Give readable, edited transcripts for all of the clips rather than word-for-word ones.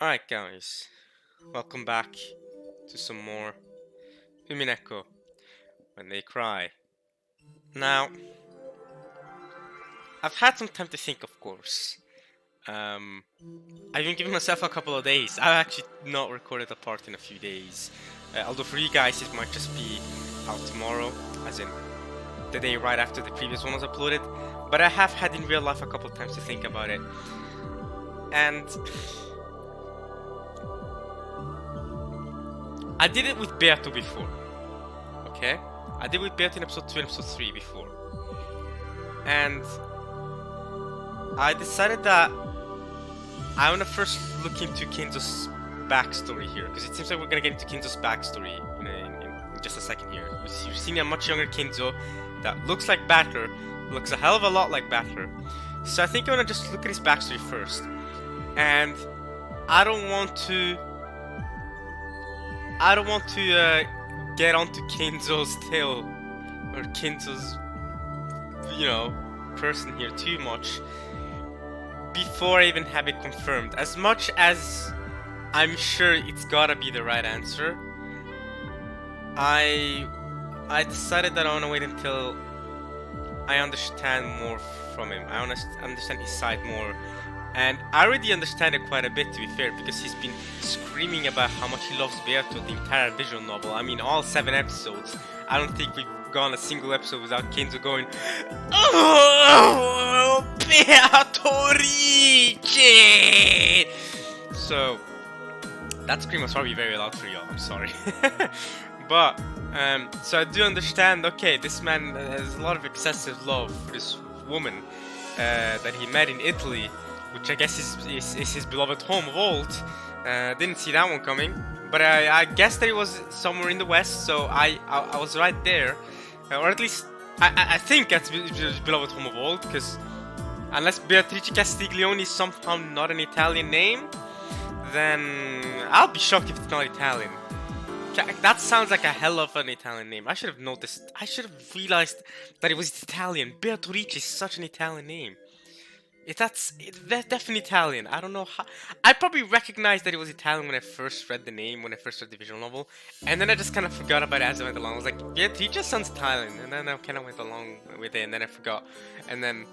Alright guys, welcome back to some more Umineko, When They Cry. Now, I've had some time to think, of course. I've been giving myself a couple of days. I've actually not recorded a part in a few days. Although for you guys it might just be out tomorrow, as in the day right after the previous one was uploaded. But I have had in real life a couple of times to think about it. And I did it with Beato before, okay? I did it with Beato in episode 2 and episode 3 before. And I decided that I want to first look into Kinzo's backstory here, because it seems like we're going to get into Kinzo's backstory in just a second here. You're seeing a much younger Kinzo that looks like Battler, looks a hell of a lot like Battler. So I think I want to just look at his backstory first. And I don't want to get onto Kinzo's tale or Kinzo's, person here too much before I even have it confirmed. As much as I'm sure it's gotta be the right answer, I decided that I want to wait until I understand more from him. I want to understand his side more. And I already understand it quite a bit, to be fair, because he's been screaming about how much he loves Beato the entire visual novel. I mean, all 7 episodes. I don't think we've gone a single episode without Kinzo going, "Oh, Beatorice!" So, that scream was probably very loud for y'all, I'm sorry. But, so I do understand, okay, this man has a lot of excessive love for this woman that he met in Italy, which I guess is his beloved home of old. Didn't see that one coming, but I guessed that it was somewhere in the west, so I was right there, or at least I think that's his beloved home of old, because unless Beatrice Castiglione is somehow not an Italian name, then I'll be shocked if it's not Italian. That sounds like a hell of an Italian name. I should have noticed. I should have realized that it was Italian. Beatrice is such an Italian name. That's definitely Italian. I don't know how. I probably recognized that it was Italian when I first read the name, when I first read the visual novel, and then I just kind of forgot about it as I went along. I was like, yeah, it just sounds Italian, and then I kind of went along with it, and then I forgot. And then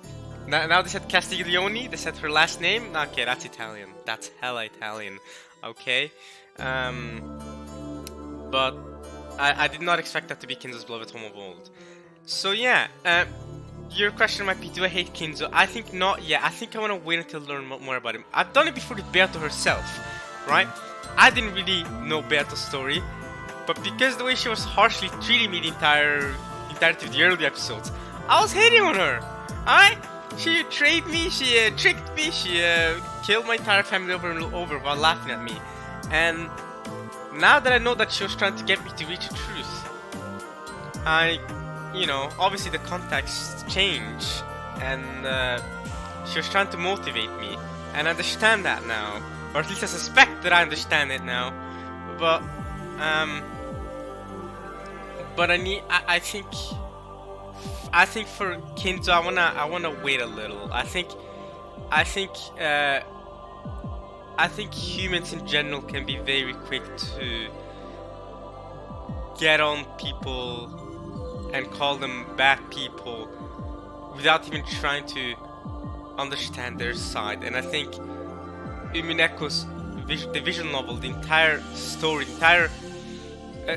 now they said Castiglione. They said her last name. Okay, that's Italian. That's hella Italian. Okay, but I did not expect that to be Kinzo's beloved home of old. So yeah. Your question might be, do I hate Kinzo? I think not yet. I think I want to wait until I learn more about him. I've done it before with Beato herself, right? I didn't really know Beato's story, but because the way she was harshly treating me the entirety of the early episodes, I was hating on her. Alright? She betrayed me, she tricked me, she killed my entire family over and over while laughing at me. And now that I know that she was trying to get me to reach the truth, obviously the context changed, and she was trying to motivate me, and I understand that now, or at least I suspect that I understand it now. But I think for Kinzo, I wanna wait a little. I think humans in general can be very quick to get on people and call them bad people without even trying to understand their side. And I think Umineko's the visual novel, the entire story,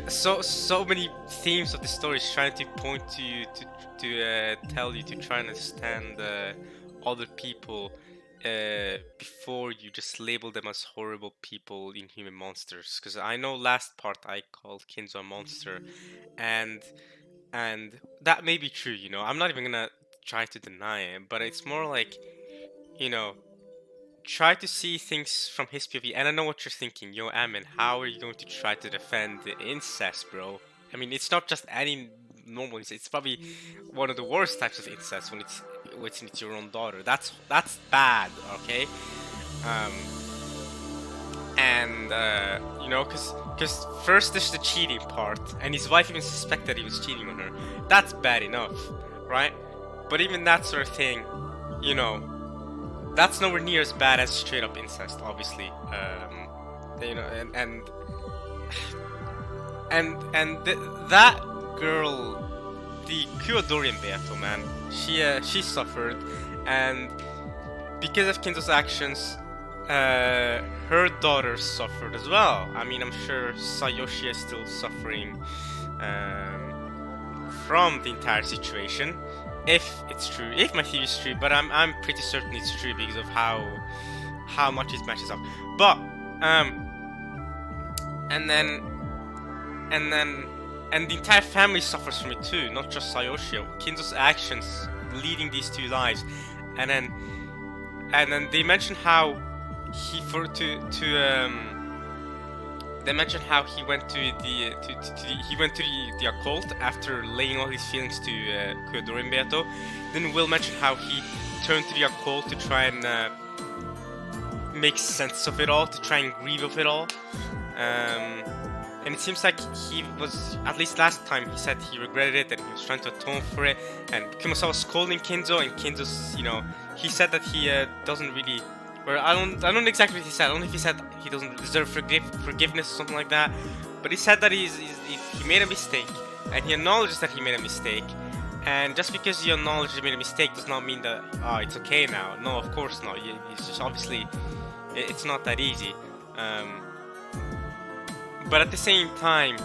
so many themes of the story is trying to point to you, to tell you to try and understand other people before you just label them as horrible people, inhuman monsters. Because I know last part I called Kinzo a monster, and that may be true, I'm not even gonna try to deny it, but it's more like, try to see things from his POV. And I know what you're thinking, yo, Amin, how are you going to try to defend the incest, bro? I mean, it's not just any normal incest, it's probably one of the worst types of incest when it's your own daughter. That's bad, okay? Because first there's the cheating part, and his wife even suspected that he was cheating on her. That's bad enough, right? But even that sort of thing, that's nowhere near as bad as straight up incest, obviously. you know, that girl, the Kyodorian Beato, man, she suffered, and because of Kinzo's actions, her daughter suffered as well. I mean, I'm sure Sayoshi is still suffering from the entire situation, if it's true, if my theory is true. But I'm pretty certain it's true because of how much it matches up. But and the entire family suffers from it too, not just Sayoshi. Kinzo's actions leading these two lives, and then they mention how they mentioned how he went to the occult after laying all his feelings to Kyodorian Beato. Then we'll mention how he turned to the occult to try and make sense of it all, to try and grieve of it all. And it seems like he was, at least last time, he said he regretted it, and he was trying to atone for it. And Kumasawa was scolding Kinzo, and Kinzo's, you know, he said that he doesn't really, or I don't know exactly what he said. I don't know if he said he doesn't deserve forgiveness or something like that. But he said that he made a mistake, and he acknowledges that he made a mistake. And just because you acknowledge you made a mistake does not mean that it's okay now. No, of course not. It's just obviously it's not that easy. But at the same time,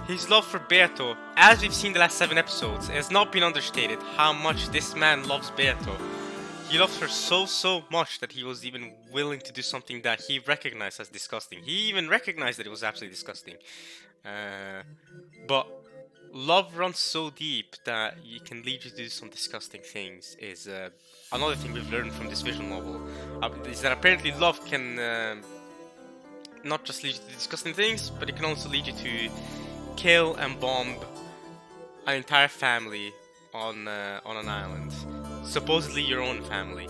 his love for Beato, as we've seen the last 7 episodes, has not been understated how much this man loves Beato. He loves her so much that he was even willing to do something that he recognized as disgusting. He even recognized that it was absolutely disgusting. But love runs so deep that it can lead you to do some disgusting things. Is another thing we've learned from this visual novel. Is that apparently love can not just lead you to disgusting things, but it can also lead you to kill and bomb an entire family on an island, supposedly your own family.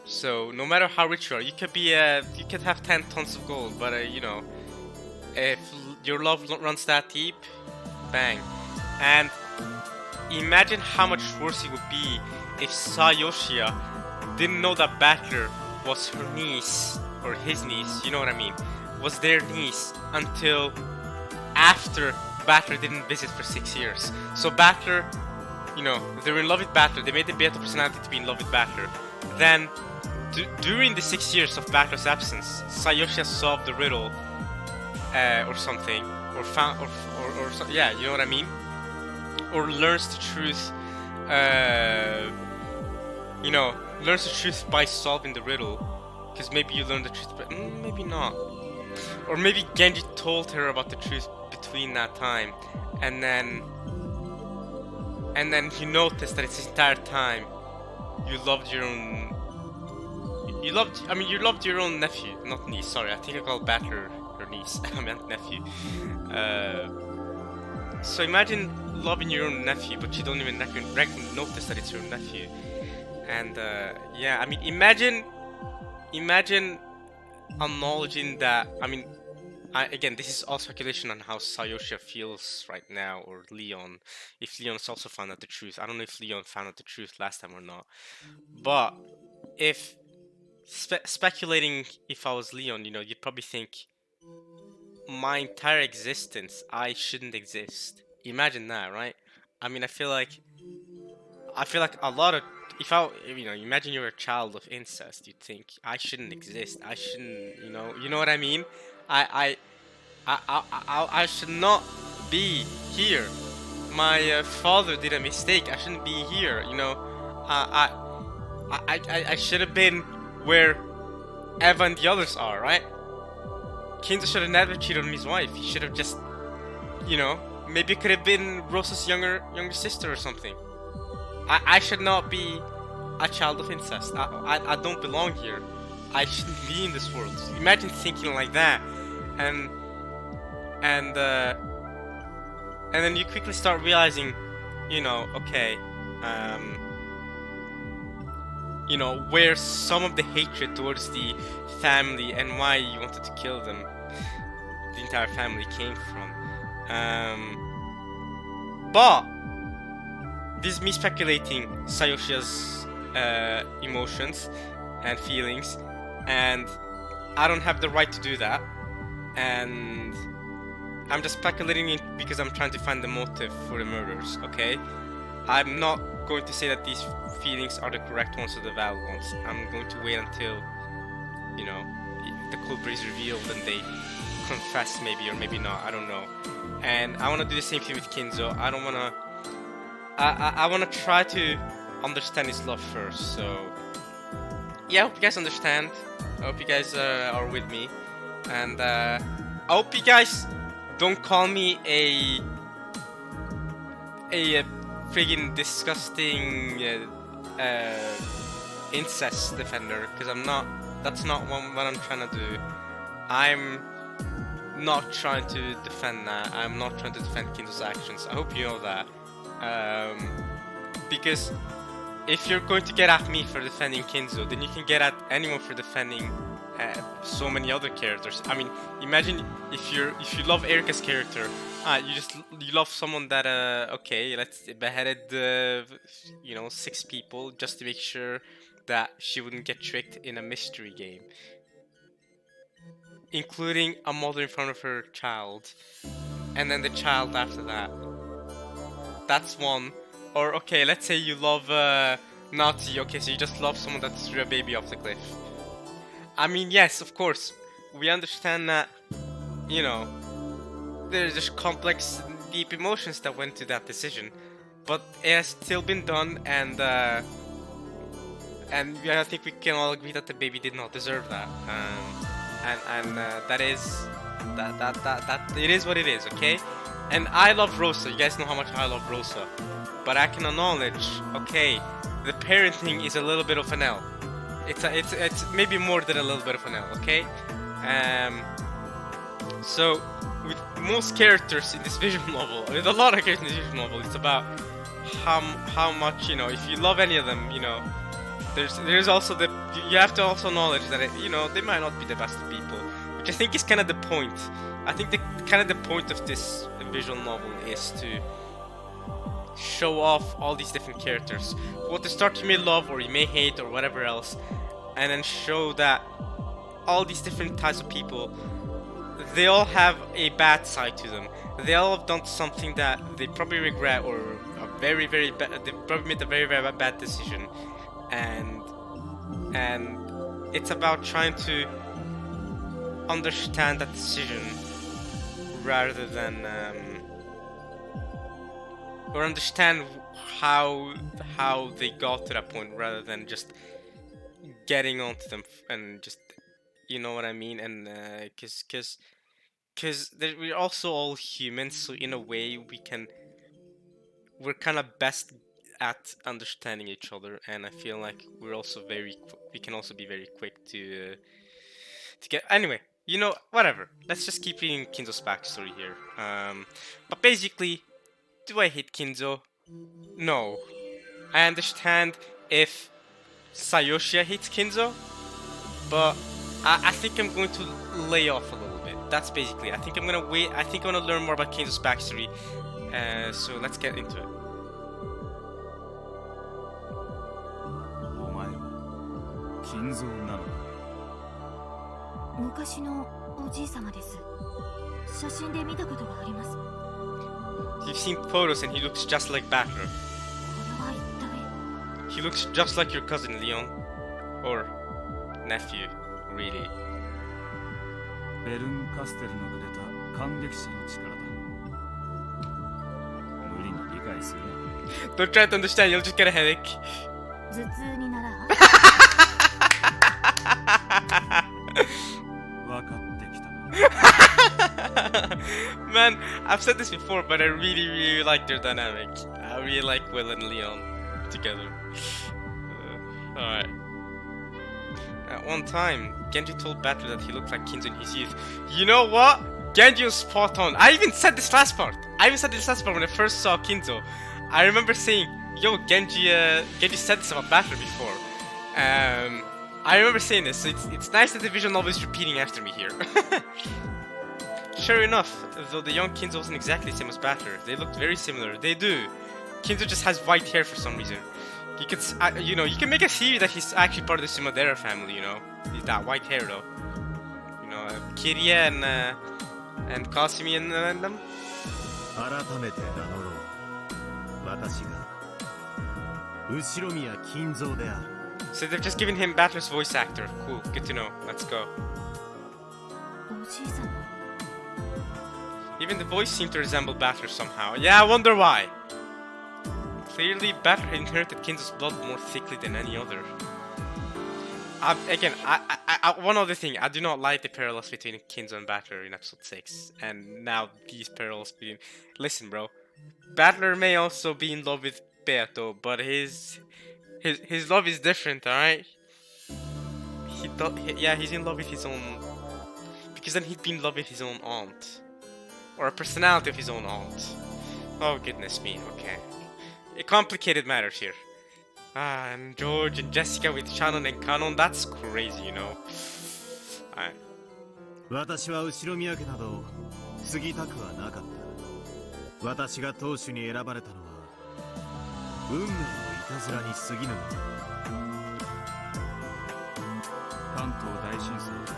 So no matter how rich you are, you could be you could have 10 tons of gold, but you know, if your love runs that deep, bang. And imagine how much worse it would be if Sayoshi didn't know that Battler was her niece, or his niece, you know what I mean, was their niece until after Battler didn't visit for 6 years. So Battler, you know, they were in love with Battler, they made the Beato personality to be in love with Battler. Then, during the 6 years of Battler's absence, Sayoshi solved the riddle, or something, or found, or yeah, you know what I mean? Or learns the truth, you know, learns the truth by solving the riddle. Because maybe you learn the truth, but maybe not. Or maybe Genji told her about the truth between that time, and then you noticed that it's this entire time you loved your own. You loved your own nephew, not niece. Sorry, I think I called Battler her niece. I meant nephew. So imagine loving your own nephew, but you don't even notice that it's your nephew. And yeah, I mean, imagine acknowledging that. I mean, again, this is all speculation on how Sayoshi feels right now, or Leon. If Leon's also found out the truth. I don't know if Leon found out the truth last time or not. But if speculating, if I was Leon, you know, you'd probably think, my entire existence, I shouldn't exist. Imagine that, right? I mean, I feel like a lot of, you know, imagine you're a child of incest, you'd think, I shouldn't exist. I shouldn't, you know what I mean? I should not be here. My father did a mistake. I shouldn't be here. You know, I should have been where Eva and the others are, right? Kinzo should have never cheated on his wife. He should have just, you know, maybe it could have been Rosa's younger sister or something. I should not be a child of incest. I don't belong here. I shouldn't be in this world. Imagine thinking like that, and then you quickly start realizing, you know, okay, you know, where some of the hatred towards the family and why you wanted to kill them, the entire family, came from. But this is me speculating Sayoshi's emotions and feelings. and I don't have the right to do that, and I'm just speculating it because I'm trying to find the motive for the murders, okay? I'm not going to say that these feelings are the correct ones or the valid ones. I'm going to wait until, you know, the culprit is revealed and they confess maybe or maybe not, I don't know. And I want to do the same thing with Kinzo. I don't want to... I want to try to understand his love first, so... Yeah, I hope you guys understand. I hope you guys are with me. And I hope you guys don't call me a friggin' disgusting incest defender, because I'm not. That's not what I'm trying to do. I'm not trying to defend that. I'm not trying to defend Kinzo's actions. I hope you know that. Because if you're going to get at me for defending Kinzo, then you can get at anyone for defending so many other characters. I mean, imagine if you love Erika's character, you love someone that okay, let's beheaded 6 people just to make sure that she wouldn't get tricked in a mystery game, including a mother in front of her child, and then the child after that. That's one. Or okay, let's say you love Nazi. Okay, so you just love someone that threw a baby off the cliff. I mean, yes, of course, we understand that, you know, there's just complex, deep emotions that went to that decision, but it has still been done, and I think we can all agree that the baby did not deserve that, and that is that it is what it is, okay? And I love Rosa. You guys know how much I love Rosa, but I can acknowledge, okay, the parenting is a little bit of an L. It's maybe more than a little bit of an L, okay? So with most characters in this visual novel, with a lot of characters in this visual novel, it's about how much, you know, if you love any of them, you know, there's also you have to also acknowledge that they might not be the best of people, which I think is kind of the point. I think the point of this visual novel is to show off all these different characters, what the start you may love or you may hate or whatever else, and then show that all these different types of people, they all have a bad side to them. They all have done something that they probably regret, or they probably made a very, very bad decision, and it's about trying to understand that decision rather than or understand how they got to that point, rather than just getting onto them and just, you know what I mean? And because we're also all humans, so in a way we're kind of best at understanding each other, and I feel like we're also we can also be very quick to get. Anyway, you know, whatever. Let's just keep reading Kinzo's backstory here. But basically, do I hate Kinzo? No. I understand if Sayosha hates Kinzo, but I think I'm going to lay off a little bit. That's basically. I think I'm gonna wait. I think I want to learn more about Kinzo's backstory. So let's get into it. 金蔵なのか。昔のおじいさまです。写真で見たことがあります。You've seen photos and he looks just like Battler. これは一体。 He looks just like your cousin Leon, or nephew, really. ベルン・カステルのくれた感激者の力だ。無理に理解するな。Don't try to understand, you'll just get a headache. 頭痛にならん。分かってきた。Man, I've said this before, but I really, really like their dynamic. I really like Will and Leon together. Alright. At one time, Genji told Battler that he looked like Kinzo in his youth. You know what? Genji was spot on. I even said this last part. When I first saw Kinzo. I remember saying, yo, Genji said this about Battler before. I remember saying this, so it's nice that the visual novel is repeating after me here. Sure enough, though the young Kinzo wasn't exactly the same as Battler, they looked very similar. They do. Kinzo just has white hair for some reason. You could, you know, you can make a theory that he's actually part of the Simadera family. You know, he's that white hair though. You know, Kiria and Kasumi and them. 改めて名乗ろう。私が後宮金蔵である。 So they've just given him Battler's voice actor. Cool, good to know. Let's go. おじいさま。 Even the voice seemed to resemble Battler somehow. Yeah, I wonder why. Clearly, Battler inherited Kinzo's blood more thickly than any other. Again, one other thing. I do not like the parallels between Kinzo and Battler in episode 6. And now these parallels between... Listen, bro. Battler may also be in love with Beato, but his love is different, alright? Yeah, he's in love with his own... Because then he'd be in love with his own aunt. Or a personality of his own aunt. Oh, goodness me, okay. A complicated matters here. Ah, and George and Jessica with Shannon and Canon, that's crazy, you know. Alright. 私は後宮家など継ぎたくはなかった。私が当主に選ばれたのは運命のいたずらに過ぎぬのだ。関東大震災で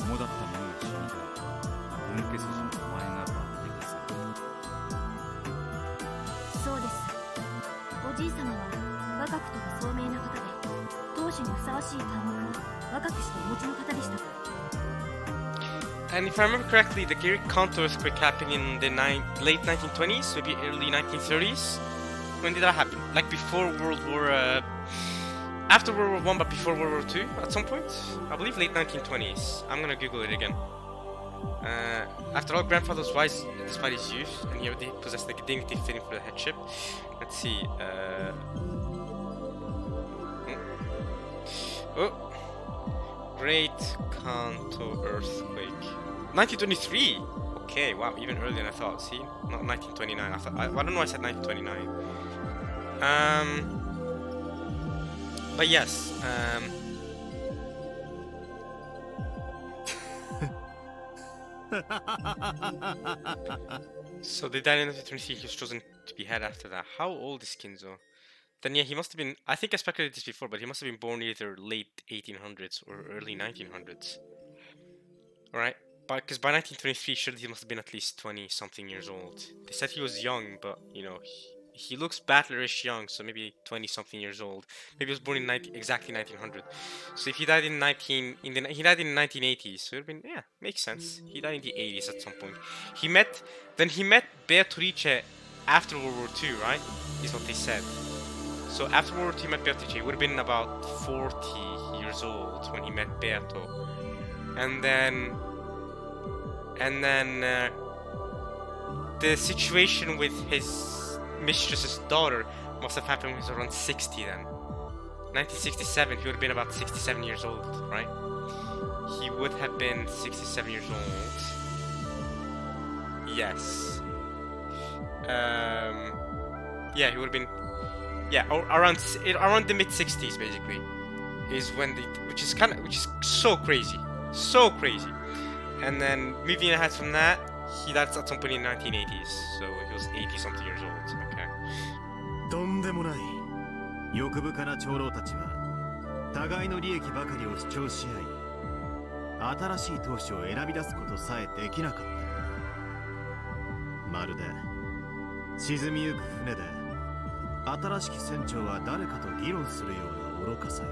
友だった者が死んだ。分家筋のお前が抜擢された。そうです。おじい様は若くとも聡明な方で、当主にふさわしい感目を若くしてお持ちの方でした。 And if I remember correctly, the Gary Kanto earthquake happened in the late 1920s, maybe early 1930s. When did that happen? Like before World War... after World War I, but before World War II at some point? I believe late 1920s. I'm gonna Google it again. After all, grandfather was wise despite his youth, and he possessed the dignity fitting for the headship. Let's see. Oh, Great Kanto earthquake, 1923. Okay, wow, even earlier than I thought. See, not 1929. I thought. I don't know. I said 1929. But yes. So they died in 1923. He was chosen to be head after that. How old is Kinzo? Then yeah, he must have been... I think I speculated this before, but he must have been born either late 1800s or early 1900s. Alright? Because by 1923, surely he must have been at least 20-something years old. They said he was young, but, you know, he looks battlerish young, so maybe 20-something years old. Maybe he was born in exactly 1900. So if he died in he died in the 1980s, so it would have been... Yeah, makes sense. He died in the 80s at some point. He met Beatrice after World War II, right? Is what they said. So after World War II, he met Beatrice. He would have been about 40 years old when he met Beato. And then the situation with his mistress's daughter must have happened when he was around 60 then. 1967, he would have been about 67 years old, right? He would have been 67 years old. Yes. Yeah, he would have been... Yeah, around the mid-60s basically is when which is so crazy, and then moving ahead from that, he died at some point in the 1980s, so he was 80-something years old. Okay. とんでもない。欲深な長老たちは互いの利益ばかりを主張し合い、新しい当主を選び出すことさえできなかった。まるで沈みゆく船で。 新しき船長は誰かと議論するような愚かさよ。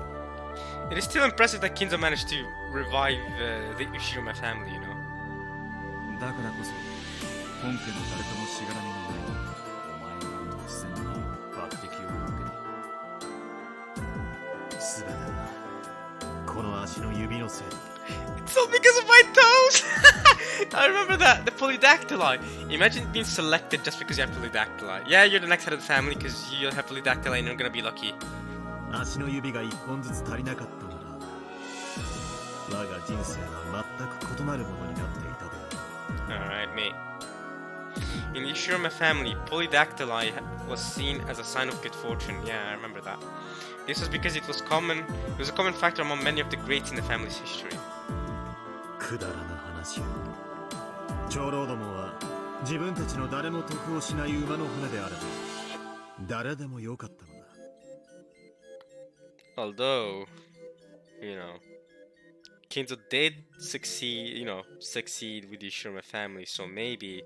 It is still impressive that Kinzo managed to revive the Ushiroma family, you know. だからこそ本家の誰ともしがらみのないお前が突然に抜擢を受けた。すべてはこの足の指のせいだ。 It's all because of my toes! I remember that, the polydactyli. Imagine being selected just because you have polydactyli. Yeah, you're the next head of the family because you have polydactyli and you're gonna be lucky. 足の指が一本ずつ足りなかったなら、我が人生は全く異なるものになっていたである。 Alright, mate. In the Ushiroma family, polydactyli was seen as a sign of good fortune. Yeah, I remember that. This was because it was a common factor among many of the greats in the family's history. くだらな話よ。長老どもは自分たちの誰も得をしない馬の骨であれば誰でもよかったのだ。Although, you know, Kinzo did succeed with the Shurima family, so maybe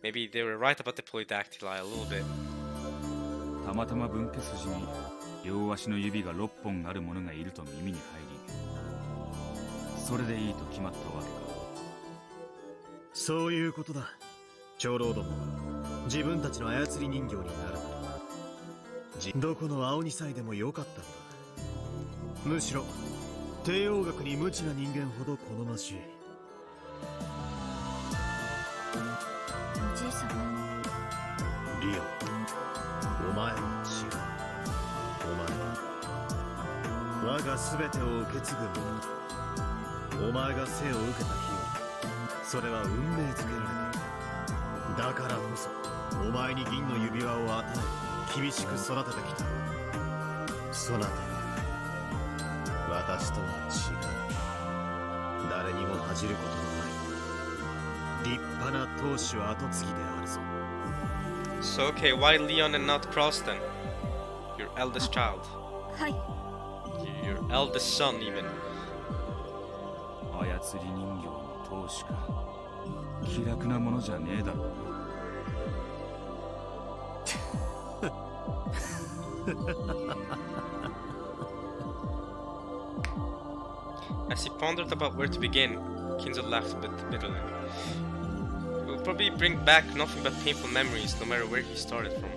they were right about the polydactyli a little bit. たまたま分家筋に両足の指が6本ある者がいると耳に入り、それでいいと決まったわけか。そういうことだ。長老ども、自分たちの操り人形になるならどこの青二歳でもよかったんだ。むしろ帝王学に無知な人間ほど好ましい。おじいさま。リオ、お前は違う。お前は我が全てを受け継ぐ者だ。お前が生を受けた日はそれは運命づけられている。だからこそお前に銀の指輪を与え厳しく育ててきた。そなたは私とは違う。誰にも恥じることのない立派な当主跡継ぎであるぞ。 So okay, why Leon and not Cross then? Your eldest child. はい。 Your eldest son even. 操り人形の当主か。気楽なものじゃねえだろうな。As he pondered about where to begin, Kinzo laughed bitterly. It will probably bring back nothing but painful memories, no matter where he started from.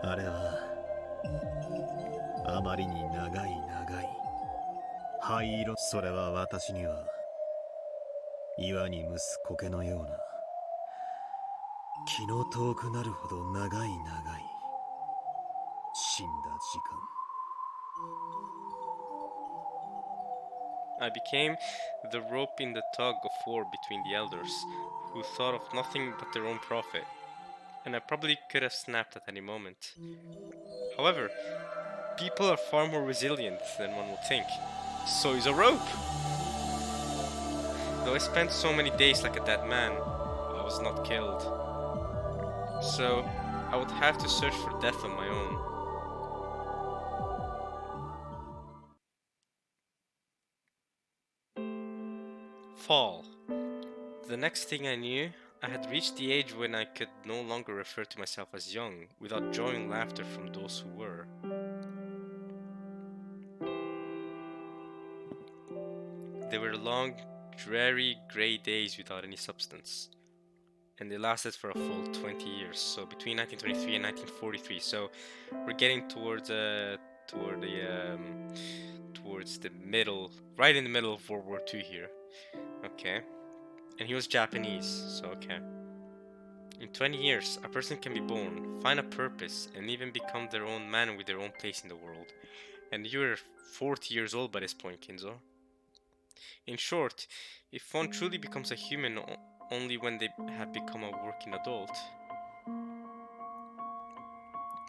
あれはあまりに長い灰色。それは私には岩に蒸す苔のような気の遠くなるほど長い死んだ時間。 I became the rope in the tug of war between the elders, who thought of nothing but their own profit, and I probably could have snapped at any moment. However, people are far more resilient than one would think. So is a rope! Though I spent so many days like a dead man, I was not killed. So I would have to search for death on my own. Fall. The next thing I knew, I had reached the age when I could no longer refer to myself as young without drawing laughter from those who were. There were long, dreary, grey days without any substance, and they lasted for a full 20 years, so between 1923 and 1943. So we're getting towards the middle, right in the middle of World War II here. Okay, and he was Japanese, so okay. In 20 years, a person can be born, find a purpose, and even become their own man with their own place in the world. And you're 40 years old by this point, Kinzo. In short, if one truly becomes a human only when they have become a working adult,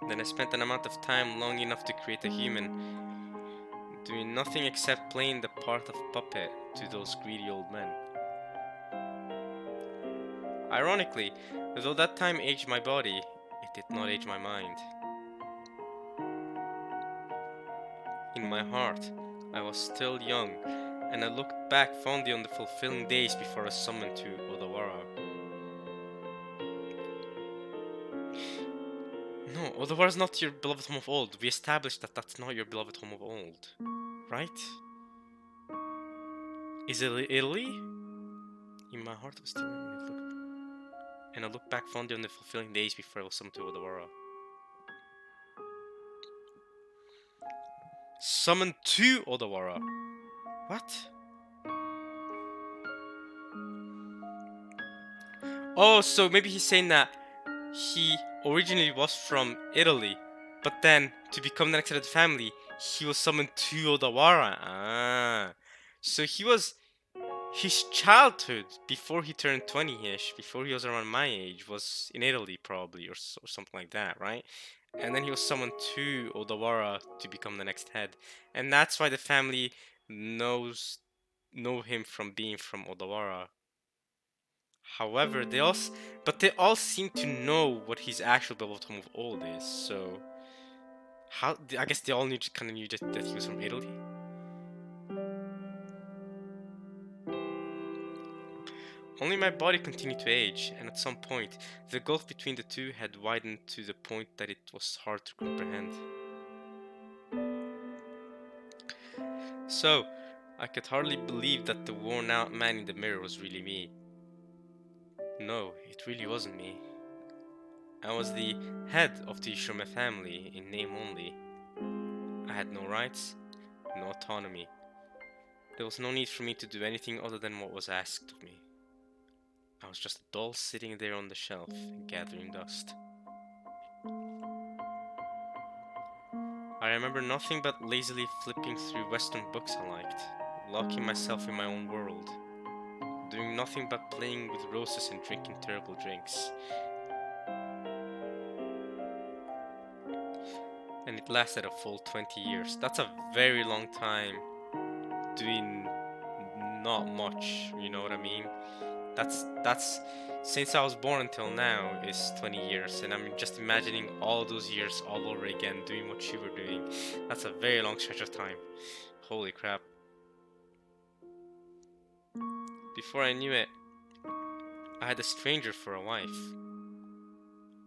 then I spent an amount of time long enough to create a human, doing nothing except playing the part of puppet to those greedy old men. Ironically, though that time aged my body, it did not age my mind. In my heart, I was still young, and I looked back fondly on the fulfilling days before I was summoned to Odawara. No, Odawara is not your beloved home of old. We established that that's not your beloved home of old, right? Is it Italy? In my heart, I was still young, and I looked back fondly on the fulfilling days before I was summoned to Odawara. Summoned to Odawara? What? Oh, so maybe he's saying that he originally was from Italy, but then to become the next head of the family, he was summoned to Odawara. Ah. So he was... his childhood, before he turned 20-ish, before he was around my age, was in Italy probably, or something like that, right? And then he was summoned to Odawara to become the next head. And that's why the family know him from being from Odawara. However, they all seem to know what his actual beloved home of old is, so How? I guess they all kind of knew that he was from Italy. Only my body continued to age, and at some point, the gulf between the two had widened to the point that it was hard to comprehend. So, I could hardly believe that the worn out man in the mirror was really me. No, it really wasn't me. I was the head of the Ishome family in name only. I had no rights, no autonomy. There was no need for me to do anything other than what was asked of me. I was just a doll sitting there on the shelf, gathering dust. I remember nothing but lazily flipping through Western books I liked, locking myself in my own world, doing nothing but playing with roses and drinking terrible drinks. And it lasted a full 20 years. That's a very long time doing not much, you know what I mean? That's since I was born until now is 20 years, and I'm just imagining all those years all over again doing what you were doing. That's a very long stretch of time. Holy crap. Before I knew it, I had a stranger for a wife.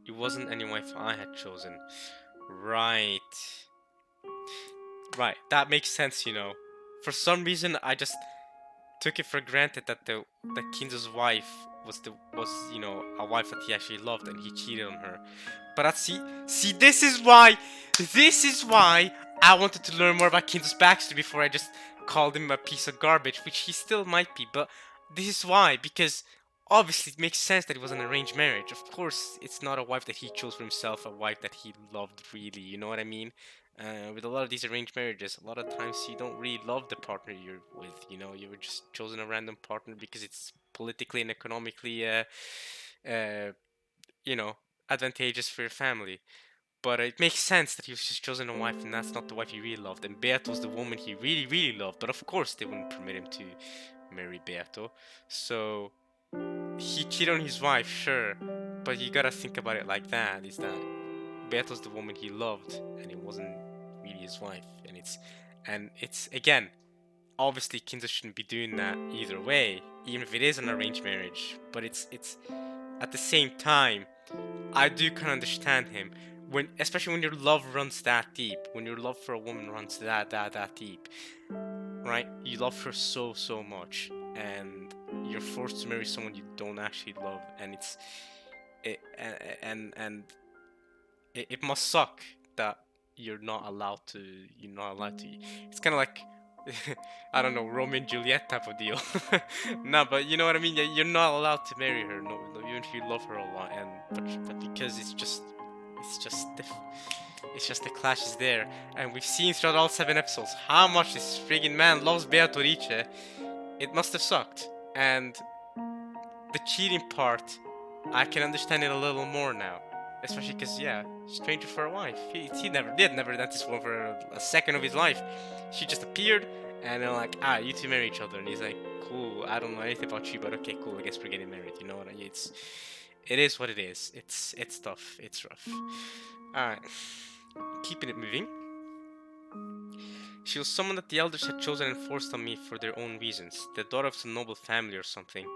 It wasn't any wife I had chosen. Right. Right, that makes sense, you know. For some reason, I just took it for granted that that Kinzo's wife was you know, a wife that he actually loved, and he cheated on her. But see, this is why I wanted to learn more about Kinzo's backstory before I just called him a piece of garbage, which he still might be. But this is why, because obviously it makes sense that it was an arranged marriage. Of course, it's not a wife that he chose for himself, a wife that he loved really. You know what I mean? With a lot of these arranged marriages, a lot of times you don't really love the partner you're with. You know, you were just chosen a random partner because it's politically and economically, you know, advantageous for your family. But it makes sense that he was just chosen a wife, and that's not the wife he really loved. And Beato was the woman he really, really loved. But of course, they wouldn't permit him to marry Beato. So he cheated on his wife, sure. But you gotta think about it like that: is that Beato's the woman he loved, and it wasn't really his wife. And it's again, obviously Kinzo shouldn't be doing that either way, even if it is an arranged marriage. But it's at the same time, I do kind of understand him when, especially when your love runs that deep, when your love for a woman runs that deep, right? You love her so much, and you're forced to marry someone you don't actually love, and it must suck that you're not allowed to. It's kind of like I don't know, Romeo and Juliet type of deal. No, but you know what I mean. You're not allowed to marry her, no, even if you love her a lot. And but because it's just the clash is there, and we've seen throughout all 7 episodes how much this friggin' man loves Beatrice. It must have sucked, and the cheating part, I can understand it a little more now. Especially because, yeah, stranger for a wife. He had never done this one for a second of his life. She just appeared, and they're like, you two marry each other. And he's like, cool, I don't know anything about you, but okay, cool, I guess we're getting married. You know what I mean? It is what it is. It's tough. It's rough. Alright. Keeping it moving. She was someone that the elders had chosen and forced on me for their own reasons. The daughter of some noble family or something.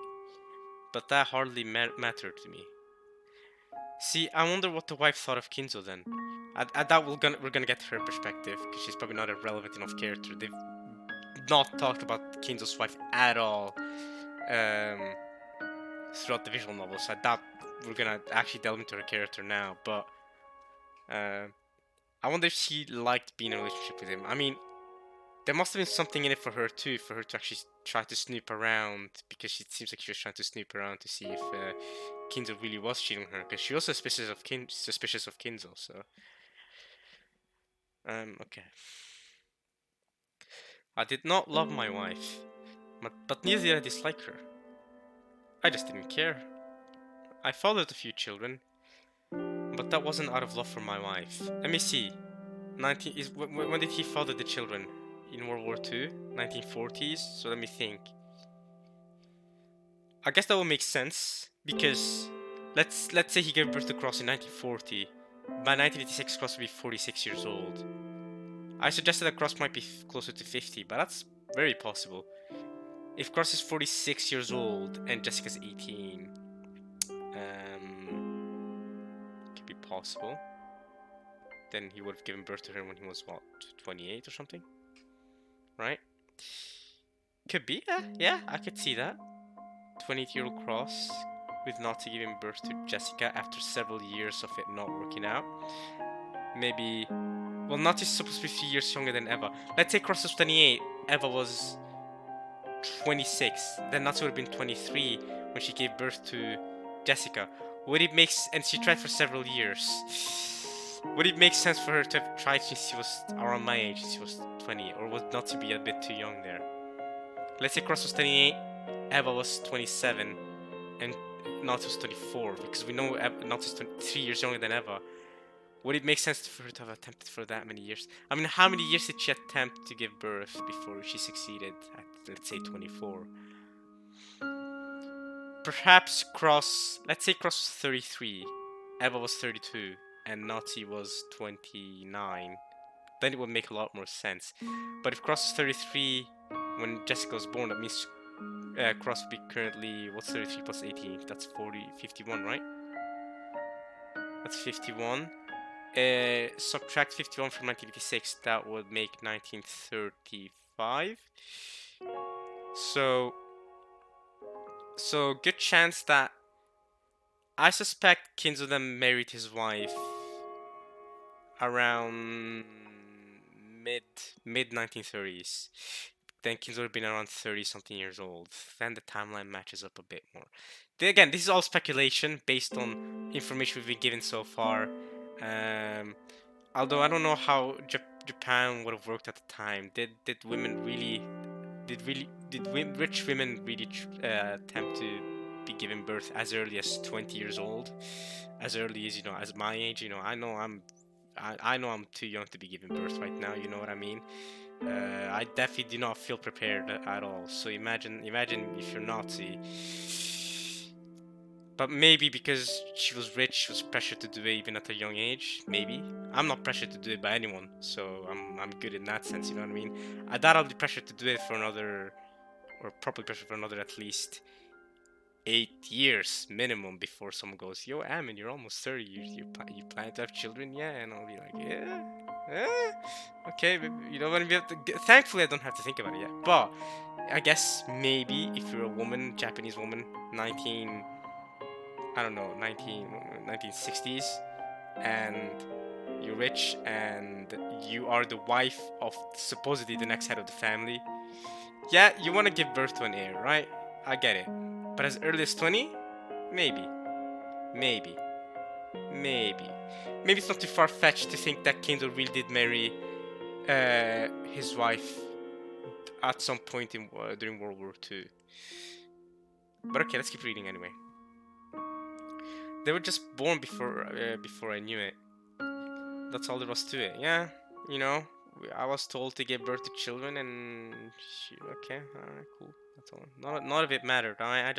But that hardly mattered to me. See, I wonder what the wife thought of Kinzo then. I doubt we're gonna get her perspective, because she's probably not a relevant enough character. They've not talked about Kinzo's wife at all throughout the visual novel, so I doubt we're gonna actually delve into her character now. But I wonder if she liked being in a relationship with him. I mean, there must have been something in it for her too, for her to actually try to snoop around, because it seems like she was trying to snoop around to see if Kinzo really was cheating on her, because she was suspicious of Kinzo. So, okay. I did not love my wife, but neither did I dislike her. I just didn't care. I fathered a few children, but that wasn't out of love for my wife. Let me see. When did he father the children? In World War II? 1940s? So let me think. I guess that would make sense, because let's say he gave birth to Cross in 1940. by 1986, Cross would be 46 years old. I suggested that Cross might be closer to 50, but that's very possible. If Cross is 46 years old and Jessica's 18, could be possible. Then he would have given birth to her when he was, what, 28 or something? Right? Could be, yeah, I could see that. 28-year-old Cross with Natsu giving birth to Jessica after several years of it not working out. Maybe, well, Natsu's supposed to be 3 years younger than Eva. Let's say Cross was 28, Eva was 26. Then Natsu would have been 23 when she gave birth to Jessica. Would it make and she tried for several years. Would it make sense for her to have tried since she was around my age, since she was 20, or would Natsu be a bit too young there? Let's say Cross was 28, Eva was 27, and Natsu was 24, because we know Natsu is 3 years younger than Eva. Would it make sense for her to have attempted for that many years? I mean, how many years did she attempt to give birth before she succeeded at, let's say, 24? Perhaps Cross, let's say Cross was 33, Eva was 32, and Natsu was 29. Then it would make a lot more sense. But if Cross is 33 when Jessica was born, that means Cross would be currently, what's 33 plus 18? That's 51, right? That's 51. Subtract 51 from 1986, that would make 1935. So good chance that I suspect Kinzo then married his wife around mid 1930s. Then Kinzo would have been around 30 something years old. Then the timeline matches up a bit more. Then again, this is all speculation based on information we've been given so far. Although I don't know how Japan would have worked at the time. Did rich women really attempt to be given birth as early as 20 years old? As early as, as my age, I know I'm too young to be giving birth right now, you know what I mean? I definitely do not feel prepared at all. So imagine if you're Nazi. But maybe because she was rich, she was pressured to do it even at a young age. Maybe. I'm not pressured to do it by anyone, so I'm good in that sense, you know what I mean? I doubt I'll be pressured to do it for another, or probably pressured for another at least 8 years minimum before someone goes, yo, Amin, you're almost 30, you plan to have children? Yeah, and I'll be like, yeah, okay, you know what I mean? Thankfully I don't have to think about it yet, but I guess maybe if you're a woman, Japanese woman, 1960s, and you're rich and you are the wife of supposedly the next head of the family, yeah, you want to give birth to an heir, right? I get it. But as early as 20? Maybe it's not too far-fetched to think that Kinzo really did marry his wife at some point during World War II. But okay, let's keep reading anyway. They were just born before I knew it. That's all there was to it. Yeah, I was told to give birth to children, and okay, all right, cool. That's all. None of it mattered. I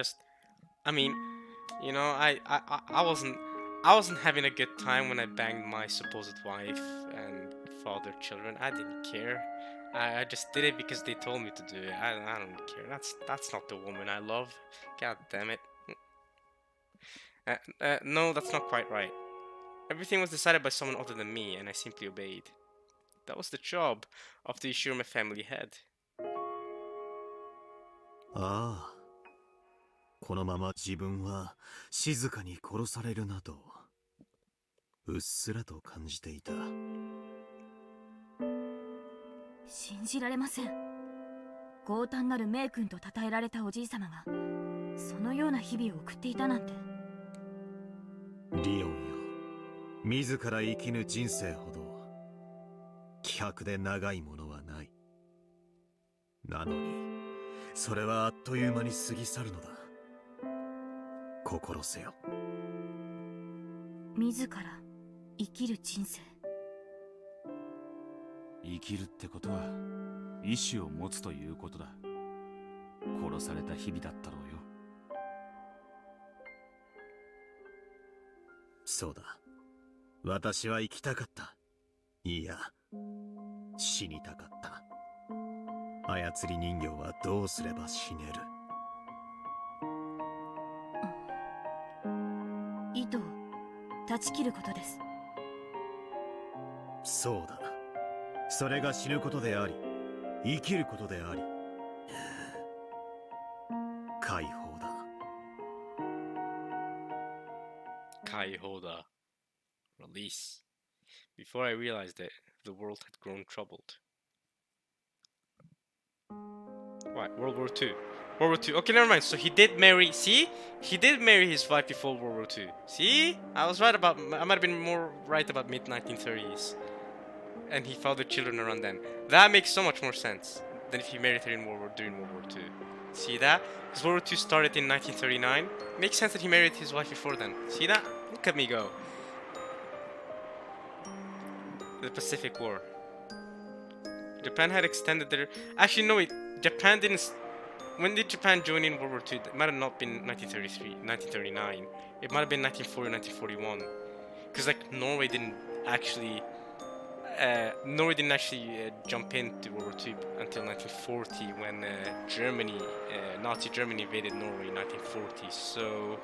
wasn't having a good time when I banged my supposed wife and fathered children. I didn't care. I just did it because they told me to do it. I don't care. That's not the woman I love. God damn it. No, that's not quite right. Everything was decided by someone other than me, and I simply obeyed. That was the job of the Ishirome family head. ああ、このまま自分は静かに殺されるなとうっすらと感じていた。信じられません。強胆なる名君と称えられたおじい様がそのような日々を送っていたなんて。リオンよ、自ら生きぬ人生ほど希薄で長いものはない。なのにそれはあっという間に過ぎ去るのだ。心せよ。自ら生きる人生。生きるってことは意志を持つということだ。殺された日々だったろうよ。そうだ。私は生きたかった。いや、死にたかった。操り人形はどうすれば死ねる。糸を断ち切ることです。そうだ。それが死ぬことであり、生きることであり、解放だ。解放だ。Release. Before I realized that the world had grown troubled. What? World War II. World War II. Okay, never mind. So he did marry. See? He did marry his wife before World War II. See? I was right about. I might have been more right about mid 1930s. And he fathered children around then. That makes so much more sense than if he married her in during World War II. See that? Because World War II started in 1939. Makes sense that he married his wife before then. See that? Look at me go. The Pacific War. Japan had extended their... Actually, no, wait. Japan didn't... When did Japan join in World War II? It might have not been 1933, 1939. It might have been 1940, 1941. Because, like, Norway didn't actually jump into World War II until 1940 when Nazi Germany invaded Norway in 1940. So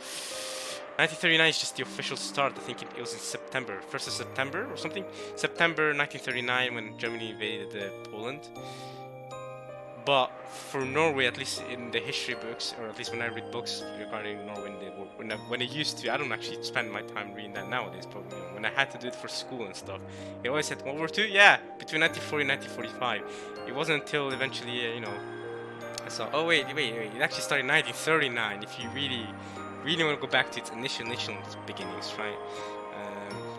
1939 is just the official start. I think it was in September, 1st of September or something. September 1939 when Germany invaded Poland. But for Norway, at least in the history books, or at least when I read books regarding Norway, when I used to, I don't actually spend my time reading that nowadays, but when I had to do it for school and stuff, it always said World War II, yeah, between 1940 and 1945. It wasn't until eventually, I saw, oh wait, it actually started in 1939, if you really want to go back to its initial beginnings, right?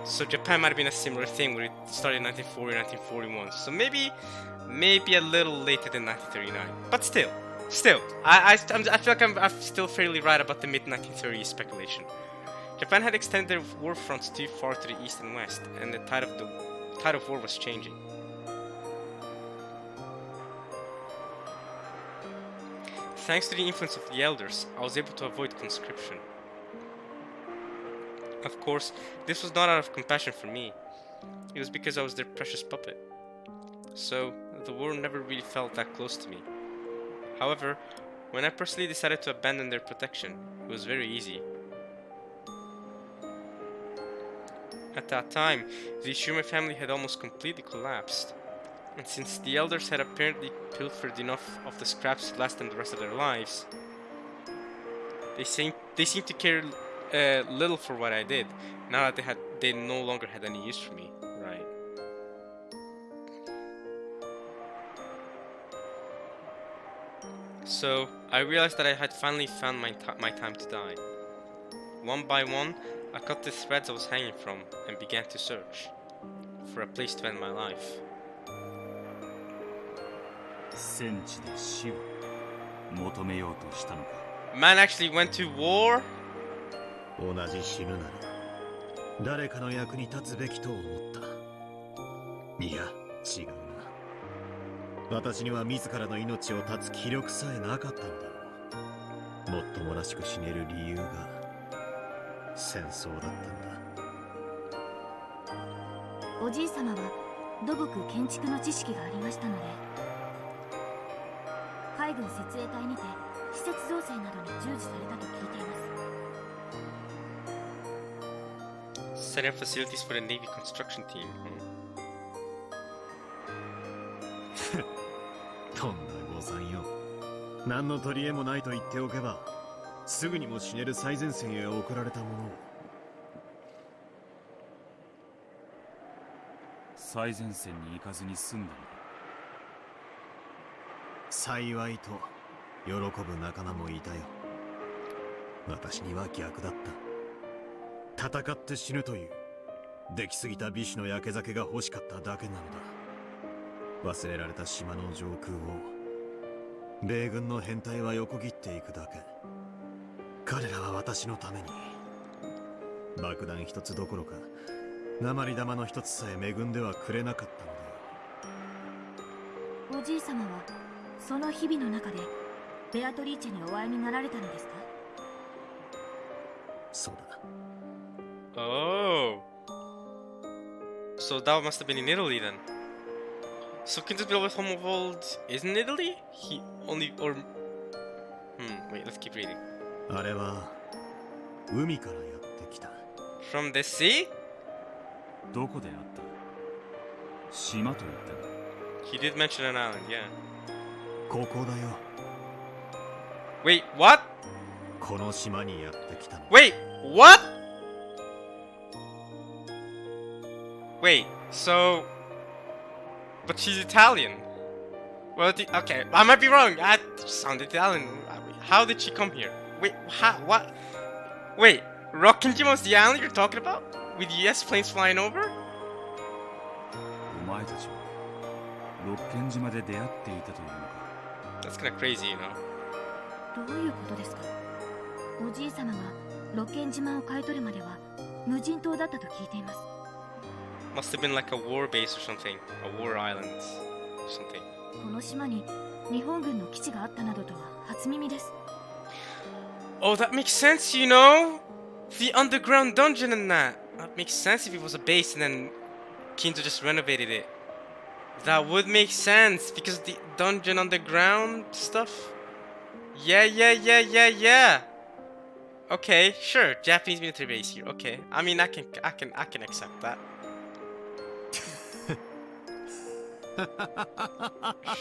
So Japan might have been a similar thing where it started in 1940, 1941. So maybe a little later than 1939. But still, I feel like I'm still fairly right about the mid-1930s speculation. Japan had extended their war fronts too far to the east and west, and the tide of war was changing. Thanks to the influence of the elders, I was able to avoid conscription. Of course, this was not out of compassion for me. It was because I was their precious puppet. So, the war never really felt that close to me. However, when I personally decided to abandon their protection, it was very easy. At that time, the Ishima family had almost completely collapsed. And since the elders had apparently pilfered enough of the scraps to last them the rest of their lives, they seemed to care little for what I did, now that they no longer had any use for me, right? So I realized that I had finally found my time to die. One by one, I cut the threads I was hanging from and began to search for a place to end my life. 戦地で死を求めようとしたのか。 Man actually went to war? 同じ死ぬなら誰かの役に立つべきと思った。いや、違うな。私には自らの命を絶つ気力さえなかったんだろう。もっともらしく死ねる理由が戦争だったんだ。おじい様は土木建築の知識がありましたので、海軍設営隊にて施設造成などに従事されたと聞いています。Setting up facilities for the Navy construction team. とんだ誤算よ。何の取り柄もないと言っておけば、すぐにも死ねる最前線へ送られたものを。最前線に行かずに済んだのか。幸いと喜ぶ仲間もいたよ。私には逆だった。戦って死ぬという出来すぎた美酒の焼け酒が欲しかっただけなのだ。忘れられた島の上空を米軍の編隊は横切っていくだけ。彼らは私のために爆弾一つどころか鉛玉の一つさえ恵んではくれなかったのだよ。おじい様はその日々の中でベアトリーチェにお会いになられたのですか？そうだ。Oh. So that must have been in Italy then. So Kinzo's beloved home of old is in Italy? He only or wait, let's keep reading. あれは海からやってきた。 From the sea? どこであった島と言ったが He did mention an island, yeah. ここだよ。 Wait, what? この島にやってきたの。 Wait, what? Wait, so... But she's Italian. Well, okay, I might be wrong. I sounded Italian. How did she come here? Wait, how, what? Wait, Rokkenjima's the island you're talking about? With US planes flying over? お前たちは六軒島で出会っていたというのか That's kinda crazy, you know. どういうことですか？おじい様がロケン島を買い取るまでは無人島だったと聞いています。 Must have been like a war base or something. A war island or something. この島に日本軍の基地があったなどとは初耳です。 Oh, that makes sense, you know? The underground dungeon and that. That makes sense if it was a base and then Kinzo just renovated it. That would make sense because the dungeon underground stuff. Yeah. Okay, sure. Japanese military base here. Okay. I mean, I can accept that.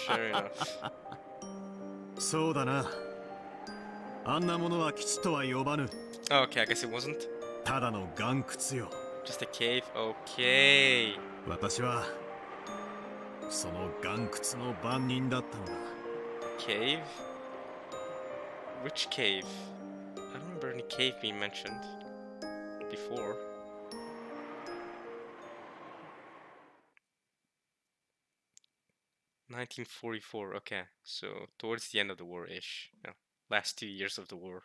Sure enough. そうだな。あんなものは基地とは呼ばぬ。 Oh, okay, I guess it wasn't. ただの岩窟よ。 Just a cave? Okay. 私はその岩窟の番人だったのだ。 Cave? Which cave? I don't remember any cave being mentioned before. (1944) Okay, so towards the end of the war-ish. Yeah, last 2 years of the war.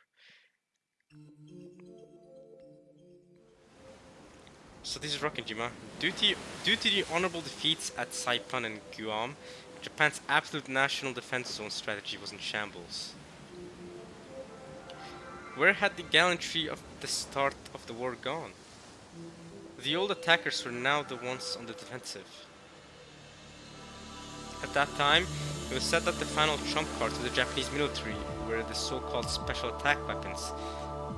So this is Rokkenjima. Due to the honorable defeats at Saipan and Guam, Japan's absolute national defense zone strategy was in shambles. Where had the gallantry of the start of the war gone? The old attackers were now the ones on the defensive. At that time, it was said that the final trump card to the Japanese military were the so-called special attack weapons.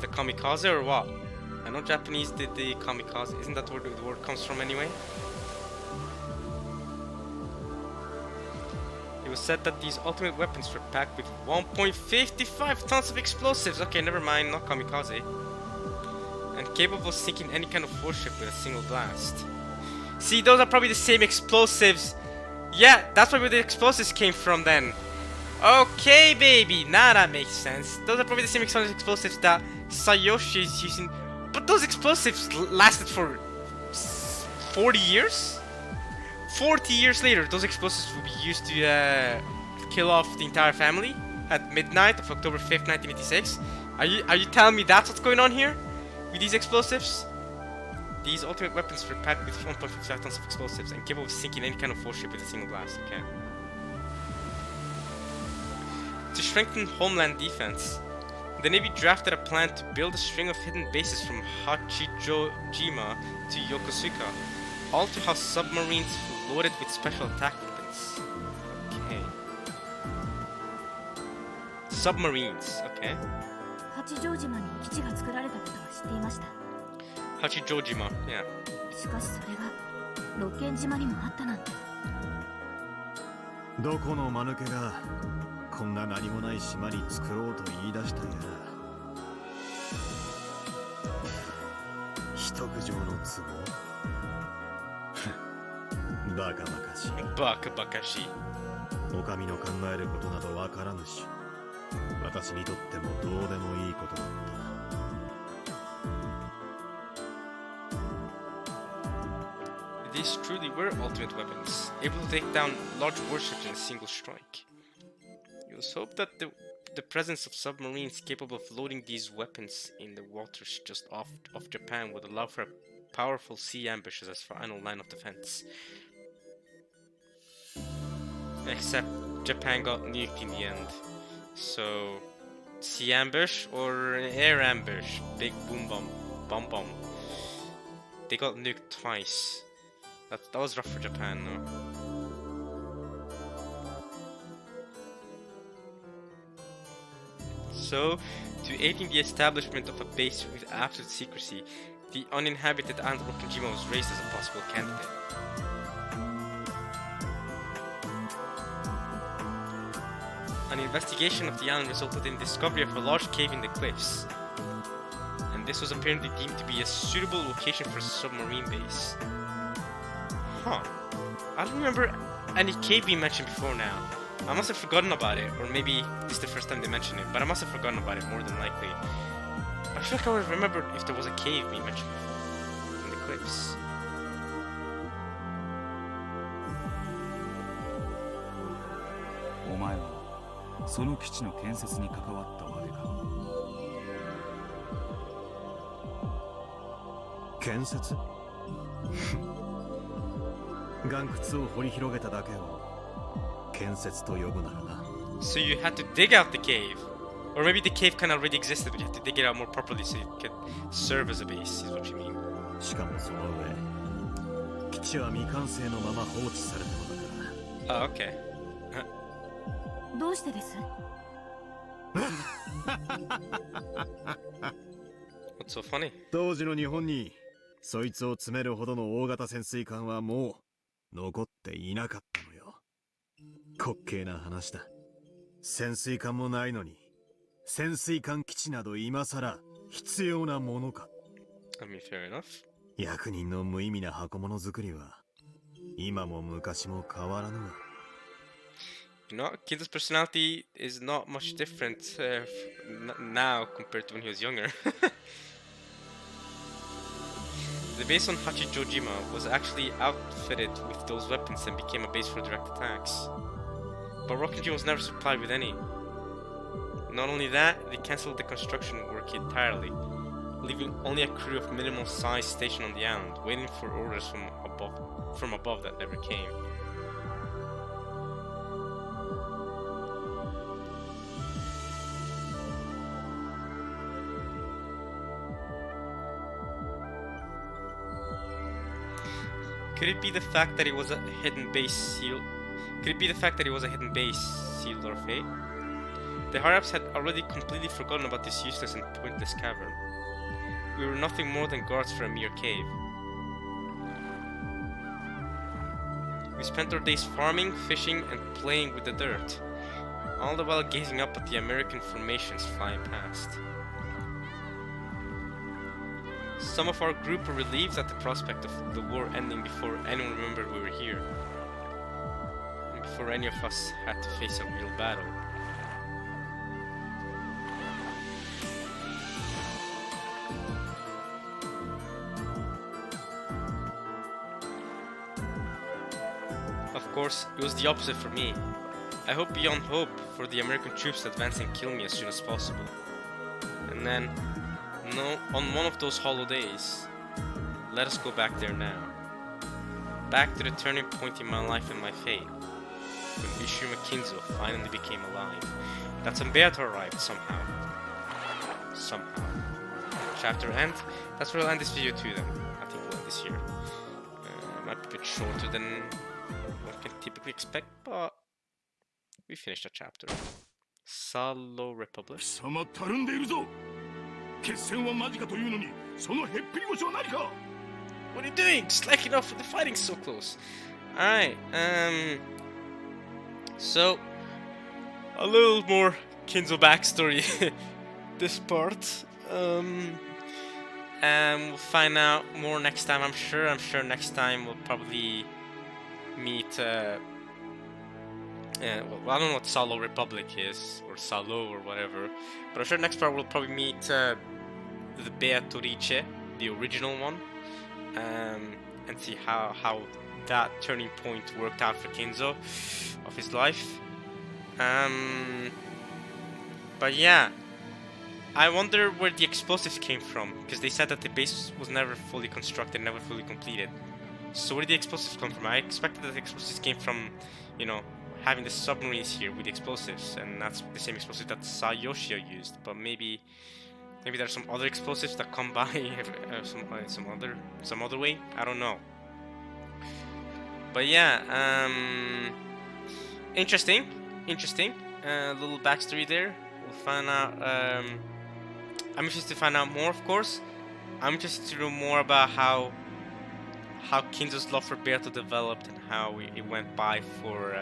The kamikaze or what? I know Japanese did the kamikaze. Isn't that where the word comes from anyway? It was said that these ultimate weapons were packed with 1.55 tons of explosives. Okay, never mind, not kamikaze. And capable of sinking any kind of warship with a single blast. See, those are probably the same explosives. Yeah, that's where the explosives came from then. Okay, baby, now that makes sense. Those are probably the same explosives that Sayoshi is using. But those explosives lasted for 40 years? 40 years later, those explosives will be used to kill off the entire family at midnight of October 5th, 1986. Are you telling me that's what's going on here with these explosives? These ultimate weapons were packed with 1.55 tons of explosives and capable of sinking any kind of warship with a single blast. Okay. To strengthen homeland defense, the Navy drafted a plan to build a string of hidden bases from Hachijojima to Yokosuka, all to house submarines loaded with special attack weapons. Okay. Submarines, okay. 八丈島に基地が作られたことは知っていました。 Hachijojima, yeah. しかしそれが六軒島にもあったなんて。どこの間抜けがこんな何もない島に作ろうと言い出したやら。一区上の都合バカバカしい。バカバカしい。お上の考えることなどわからぬし、私にとってもどうでもいいことだった。 These truly were ultimate weapons, able to take down large warships in a single strike. It was hoped that the presence of submarines capable of loading these weapons in the waters just off Japan would allow for a powerful sea ambush as a final line of defense. Except Japan got nuked in the end. So, sea ambush or an air ambush? Big boom bomb. They got nuked twice. That was rough for Japan, no? So, to aid in the establishment of a base with absolute secrecy, the uninhabited island of Rokkenjima was raised as a possible candidate. An investigation of the island resulted in the discovery of a large cave in the cliffs, and this was apparently deemed to be a suitable location for a submarine base. Huh. I don't remember any cave being mentioned before now. I must have forgotten about it, or maybe this is the first time they mention it, but I must have forgotten about it more than likely. I feel like I would have remembered if there was a cave being mentioned before in the cliffs. お前はその基地の建設に関わったわけか。建設岩窟を掘り広げただけを建設と呼ぶならな。 So you had to dig out the cave. Or maybe the cave kind of already existed, but you had to dig it out more properly so it could serve as a base, is what you mean. しかもその上基地は未完成のまま放置されたのだから。 Oh, okay. どうしてです？ What's so funny? 当時の日本にそいつを詰めるほどの大型潜水艦はもう残っていなかったのよ。滑稽な話だ。潜水艦もないのに潜水艦基地など今さら必要なものか。 I mean, fair enough. 役人の無意味な箱物作りは今も昔も変わらぬわ。 You know, Kinzo's personality is not much different now compared to when he was younger. The base on Hachijojima was actually outfitted with those weapons and became a base for direct attacks. But Rokkenjima was never supplied with any. Not only that, they cancelled the construction work entirely, leaving only a crew of minimal size stationed on the island, waiting for orders from above that never came. Could it be the fact that it was a hidden base seal? Could it be the fact that it was a hidden base, sealed or fate? The higher-ups had already completely forgotten about this useless and pointless cavern. We were nothing more than guards for a mere cave. We spent our days farming, fishing, and playing with the dirt, all the while gazing up at the American formations flying past. Some of our group were relieved at the prospect of the war ending before anyone remembered we were here, and before any of us had to face a real battle. Of course, it was the opposite for me. I hoped beyond hope for the American troops to advance and kill me as soon as possible. And then, on one of those hollow days, let us go back there now. Back to the turning point in my life and my fate. When Mishima Kinzo finally became alive. That Zambeato arrived somehow. Somehow. Chapter end. That's where I'll end this video too then. I think we'll end this here. Might be a bit shorter than one can typically expect, but we finished a chapter. Salo Republic. 貴様たるんでいるぞ。決戦は間近というのに、そのへっぴり腰は何か。 What are you doing? Slacking off, the fighting's so close. Alright, so a little more Kinzo backstory this part. And we'll find out more next time, I'm sure. I'm sure next time we'll probably meet well, I don't know what Salo Republic is, or Salo or whatever, but I'm sure next part we'll probably meet the Beatrice, the original one, and see how that turning point worked out for Kinzo of his life. But yeah, I wonder where the explosives came from, because they said that the base was never fully constructed, never fully completed. So where did the explosives come from? I expected that the explosives came from, you know, having the submarines here with the explosives, and that's the same explosive that Sayoshia used. But maybe there's some other explosives that come by some other way. I don't know. But yeah, interesting. Little backstory there. We'll find out. I'm interested to find out more, of course. I'm interested to know more about how Kinzo's love for Berto developed and how it went by for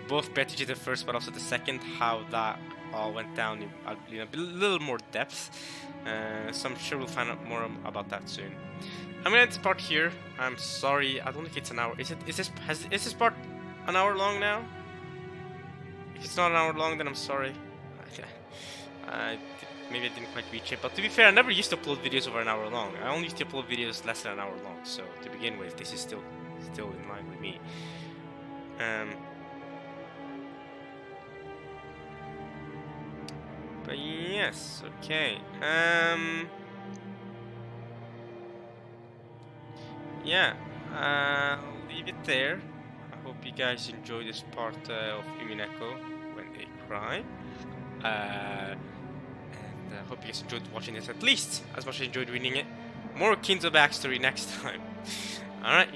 both Bertucci the first, but also the second. How that all went down in a little more depth. So I'm sure we'll find out more about that soon. I'm gonna end this part here. I'm sorry, I don't think it's an hour. Is this part an hour long now? If it's not an hour long, then I'm sorry. Maybe I didn't quite reach it. But to be fair, I never used to upload videos over an hour long. I only used to upload videos less than an hour long. So to begin with, this is still in line with me. But yes, okay. Yeah, I'll leave it there. I hope you guys enjoy this part of Umineko when they cry. And I hope you guys enjoyed watching this at least as much as I enjoyed reading it. More Kinzo backstory next time. Alright,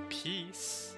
peace.